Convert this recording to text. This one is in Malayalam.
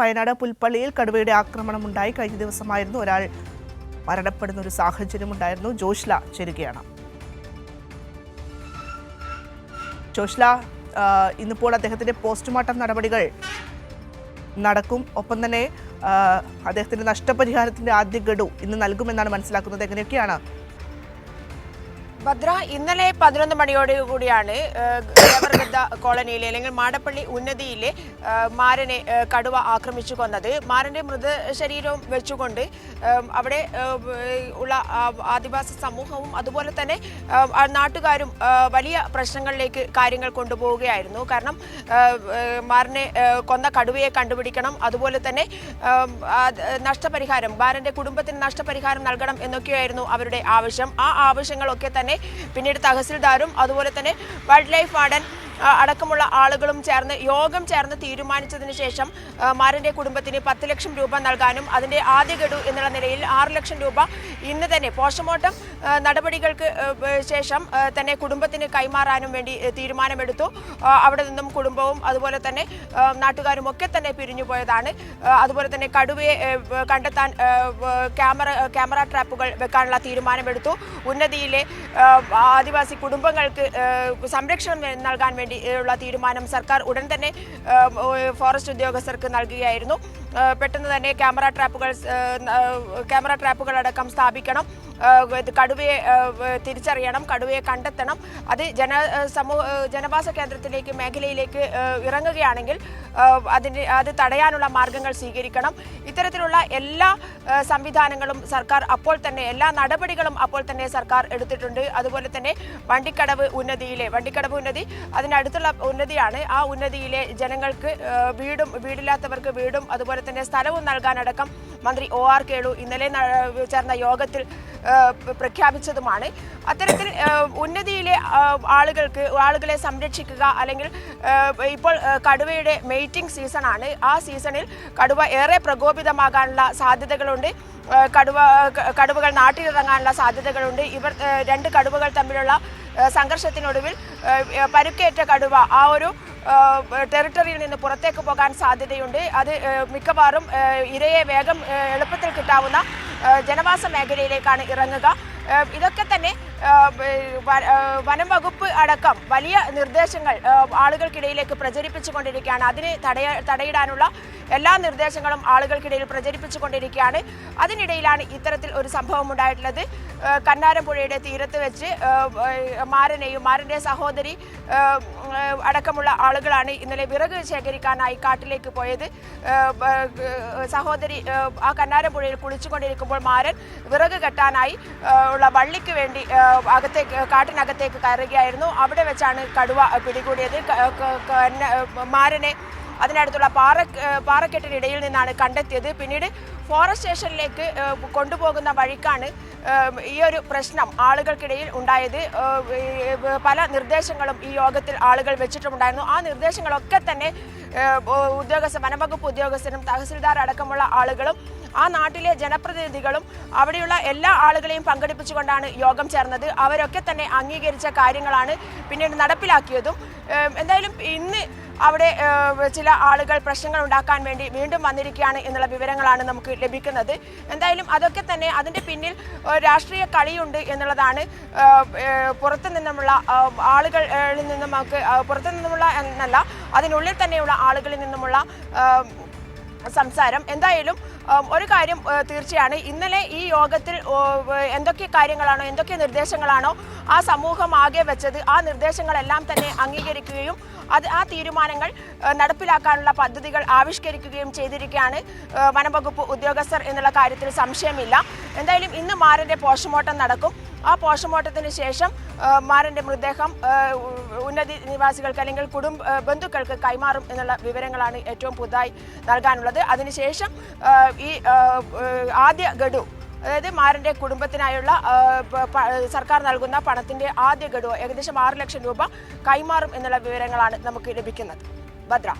വയനാട് പുൽപ്പള്ളിയിൽ കടുവയുടെ ആക്രമണമുണ്ടായി. കഴിഞ്ഞ ദിവസമായിരുന്നു ഒരാൾ മരണപ്പെടുന്ന ഒരു സാഹചര്യമുണ്ടായിരുന്നു. ജോഷ്ല ചേരുകയാണ്. ജോഷ്ല, ഇന്നിപ്പോൾ അദ്ദേഹത്തിന്റെ പോസ്റ്റ്മോർട്ടം നടപടികൾ നടക്കും. ഒപ്പം തന്നെ അദ്ദേഹത്തിന്റെ നഷ്ടപരിഹാരത്തിന്റെ ആദ്യ ഗഡു ഇന്ന് നൽകുമെന്നാണ് മനസ്സിലാക്കുന്നത്. എങ്ങനെയൊക്കെയാണ്? ഭദ്ര, ഇന്നലെ 11 മണിയോടുകൂടിയാണ് ദേവർഗദ്ദ കോളനിയിലെ അല്ലെങ്കിൽ മാടപ്പള്ളി ഉന്നതിയിലെ മാരനെ കടുവ ആക്രമിച്ചു കൊന്നത്. മാരന്റെ മൃതശരീരവും വെച്ചുകൊണ്ട് അവിടെ ഉള്ള ആദിവാസി സമൂഹവും അതുപോലെ തന്നെ നാട്ടുകാരും വലിയ പ്രശ്നങ്ങളിലേക്ക് കാര്യങ്ങൾ കൊണ്ടുപോവുകയായിരുന്നു. കാരണം മാരനെ കൊന്ന കടുവയെ കണ്ടുപിടിക്കണം, അതുപോലെ തന്നെ നഷ്ടപരിഹാരം, മാരന്റെ കുടുംബത്തിന് നഷ്ടപരിഹാരം നൽകണം എന്നൊക്കെയായിരുന്നു അവരുടെ ആവശ്യം. ആ ആവശ്യങ്ങളൊക്കെ തന്നെ പിന്നീട് തഹസിൽദാരും അതുപോലെ തന്നെ വൈൽഡ് ലൈഫ് വാർഡൻ അടക്കമുള്ള ആളുകളും യോഗം ചേർന്ന് തീരുമാനിച്ചതിന് ശേഷം മാരന്റെ കുടുംബത്തിന് 10 ലക്ഷം രൂപ നൽകാനും അതിന്റെ ആദ്യ ഗഡു എന്നുള്ള നിലയിൽ 6 ലക്ഷം രൂപ ഇന്ന് തന്നെ പോസ്റ്റ്മോർട്ടം നടപടികൾക്ക് ശേഷം തന്നെ കുടുംബത്തിന് കൈമാറാനും വേണ്ടി തീരുമാനമെടുത്തു. അവിടെ നിന്നും കുടുംബവും അതുപോലെ തന്നെ നാട്ടുകാരും ഒക്കെ തന്നെ പിരിഞ്ഞു പോയതാണ്. അതുപോലെ തന്നെ കടുവയെ കണ്ടെത്താൻ ക്യാമറ ട്രാപ്പുകൾ വെക്കാനുള്ള തീരുമാനമെടുത്തു. ഉന്നതിയിലെ ആദിവാസി കുടുംബങ്ങൾക്ക് സംരക്ഷണം നൽകാൻ വേണ്ടിയുള്ള തീരുമാനം സർക്കാർ ഉടൻ തന്നെ ഫോറസ്റ്റ് ഉദ്യോഗസ്ഥർക്ക് നൽകുകയായിരുന്നു. പെട്ടെന്ന് തന്നെ ക്യാമറ ട്രാപ്പുകൾ അടക്കം സ്ഥാപിക്കണം, കടുവയെ തിരിച്ചറിയണം, കടുവയെ കണ്ടെത്തണം. അത് ജനവാസ കേന്ദ്രത്തിലേക്ക് മേഖലയിലേക്ക് ഇറങ്ങുകയാണെങ്കിൽ അത് തടയാനുള്ള മാർഗങ്ങൾ സ്വീകരിക്കണം. ഇത്തരത്തിലുള്ള എല്ലാ സംവിധാനങ്ങളും സർക്കാർ അപ്പോൾ തന്നെ, എല്ലാ നടപടികളും അപ്പോൾ തന്നെ സർക്കാർ എടുത്തിട്ടുണ്ട്. അതുപോലെ തന്നെ വണ്ടിക്കടവ് ഉന്നതി അതിനടുത്തുള്ള ഉന്നതിയാണ്. ആ ഉന്നതിയിലെ ജനങ്ങൾക്ക് വീടില്ലാത്തവർക്ക് വീടും അതുപോലെ തന്നെ സ്ഥലവും നൽകാനടക്കം മന്ത്രി OR കേളു ഇന്നലെ ചേർന്ന യോഗത്തിൽ പ്രഖ്യാപിച്ചതുമാണ്. അത്തരത്തിൽ ഉന്നതിയിലെ ആളുകളെ സംരക്ഷിക്കുക, അല്ലെങ്കിൽ ഇപ്പോൾ കടുവയുടെ മെയ്റ്റിംഗ് സീസണാണ്. ആ സീസണിൽ കടുവ ഏറെ പ്രകോപിതമാകാനുള്ള സാധ്യതകളുണ്ട്. കടുവകൾ നാട്ടിലിറങ്ങാനുള്ള സാധ്യതകളുണ്ട്. ഇവർ 2 കടുവകൾ തമ്മിലുള്ള സംഘർഷത്തിനൊടുവിൽ പരുക്കേറ്റ കടുവ ആ ഒരു ടെറിട്ടറിയിൽ നിന്ന് പുറത്തേക്ക് പോകാൻ സാധ്യതയുണ്ട്. അത് മിക്കവാറും ഇരയെ വേഗം എളുപ്പത്തിൽ കിട്ടാവുന്ന ജനവാസ മേഖലയിലേക്കാണ് ഇറങ്ങുക. ഇതൊക്കെ തന്നെ വനം വകുപ്പ് അടക്കം വലിയ നിർദ്ദേശങ്ങൾ ആളുകൾക്കിടയിലേക്ക് പ്രചരിപ്പിച്ചുകൊണ്ടിരിക്കുകയാണ്. അതിന് തടയിടാനുള്ള എല്ലാ നിർദ്ദേശങ്ങളും ആളുകൾക്കിടയിൽ പ്രചരിപ്പിച്ചുകൊണ്ടിരിക്കുകയാണ്. അതിനിടയിലാണ് ഇത്തരത്തിൽ ഒരു സംഭവം ഉണ്ടായിട്ടുള്ളത്. കന്നാരംപുഴയുടെ തീരത്ത് വെച്ച് മാരന്റെ സഹോദരി അടക്കമുള്ള ആളുകളാണ് ഇന്നലെ വിറക് ശേഖരിക്കാനായി കാട്ടിലേക്ക് പോയത്. സഹോദരി ആ കന്നാരംപുഴയിൽ കുളിച്ചുകൊണ്ടിരിക്കുമ്പോൾ മാരൻ വിറക് കെട്ടാനായി ഉള്ള വള്ളിക്ക് വേണ്ടി കാട്ടിനകത്തേക്ക് കയറുകയായിരുന്നു. അവിടെ വെച്ചാണ് കടുവ പിടികൂടിയത്. മാരനെ അതിനടുത്തുള്ള പാറക്കെട്ടിനിടയിൽ നിന്നാണ് കണ്ടെത്തിയത്. പിന്നീട് ഫോറസ്റ്റ് സ്റ്റേഷനിലേക്ക് കൊണ്ടുപോകുന്ന വഴിക്കാണ് ഈ ഒരു പ്രശ്നം ആളുകൾക്കിടയിൽ ഉണ്ടായത്. പല നിർദ്ദേശങ്ങളും ഈ യോഗത്തിൽ ആളുകൾ വെച്ചിട്ടുണ്ടായിരുന്നു. ആ നിർദ്ദേശങ്ങളൊക്കെ തന്നെ വനംവകുപ്പ് ഉദ്യോഗസ്ഥരും തഹസിൽദാർ അടക്കമുള്ള ആളുകളും ആ നാട്ടിലെ ജനപ്രതിനിധികളും അവിടെയുള്ള എല്ലാ ആളുകളെയും പങ്കെടുപ്പിച്ചുകൊണ്ടാണ് യോഗം ചേർന്നത്. അവരൊക്കെ തന്നെ അംഗീകരിച്ച കാര്യങ്ങളാണ് പിന്നീട് നടപ്പിലാക്കിയതും. എന്തായാലും ഇന്ന് അവിടെ ചില ആളുകൾ പ്രശ്നങ്ങൾ ഉണ്ടാക്കാൻ വേണ്ടി വീണ്ടും വന്നിരിക്കുകയാണ് എന്നുള്ള വിവരങ്ങളാണ് നമുക്ക് ലഭിക്കുന്നത്. എന്തായാലും അതൊക്കെ തന്നെ അതിൻ്റെ പിന്നിൽ രാഷ്ട്രീയ കളിയുണ്ട് എന്നുള്ളതാണ് പുറത്തു നിന്നുമുള്ള ആളുകളിൽ നിന്നും നമുക്ക് പുറത്തു നിന്നുമുള്ള എന്നല്ല, അതിനുള്ളിൽ തന്നെയുള്ള ആളുകളിൽ നിന്നുമുള്ള സംസാരം. എന്തായാലും ഒരു കാര്യം തീർച്ചയാണ്, ഇന്നലെ ഈ യോഗത്തിൽ എന്തൊക്കെ കാര്യങ്ങളാണോ, എന്തൊക്കെ നിർദ്ദേശങ്ങളാണോ ആ സമൂഹം ആകെ വെച്ചത്, ആ നിർദ്ദേശങ്ങളെല്ലാം തന്നെ അംഗീകരിക്കുകയും ആ തീരുമാനങ്ങൾ നടപ്പിലാക്കാനുള്ള പദ്ധതികൾ ആവിഷ്കരിക്കുകയും ചെയ്തിരിക്കുകയാണ് വനംവകുപ്പ് ഉദ്യോഗസ്ഥർ എന്നുള്ള കാര്യത്തിൽ സംശയമില്ല. എന്തായാലും ഇന്ന് മാരന്റെ പോസ്റ്റ്മോർട്ടം നടക്കും. ആ പോസ്റ്റ്മോർട്ടത്തിന് ശേഷം മാരന്റെ മൃതദേഹം ഉന്നതി നിവാസികൾക്ക് അല്ലെങ്കിൽ ബന്ധുക്കൾക്ക് കൈമാറും എന്നുള്ള വിവരങ്ങളാണ് ഏറ്റവും പുതുതായി നൽകാനുള്ളത്. അതിനുശേഷം ഈ ആദ്യ ഗഡു, അതായത് മാരന്റെ കുടുംബത്തിനായുള്ള സർക്കാർ നൽകുന്ന പണത്തിന്റെ ആദ്യ ഗഡു ഏകദേശം 6 ലക്ഷം രൂപ കൈമാറും എന്നുള്ള വിവരങ്ങളാണ് നമുക്ക് ലഭിക്കുന്നത്. ഭദ്ര.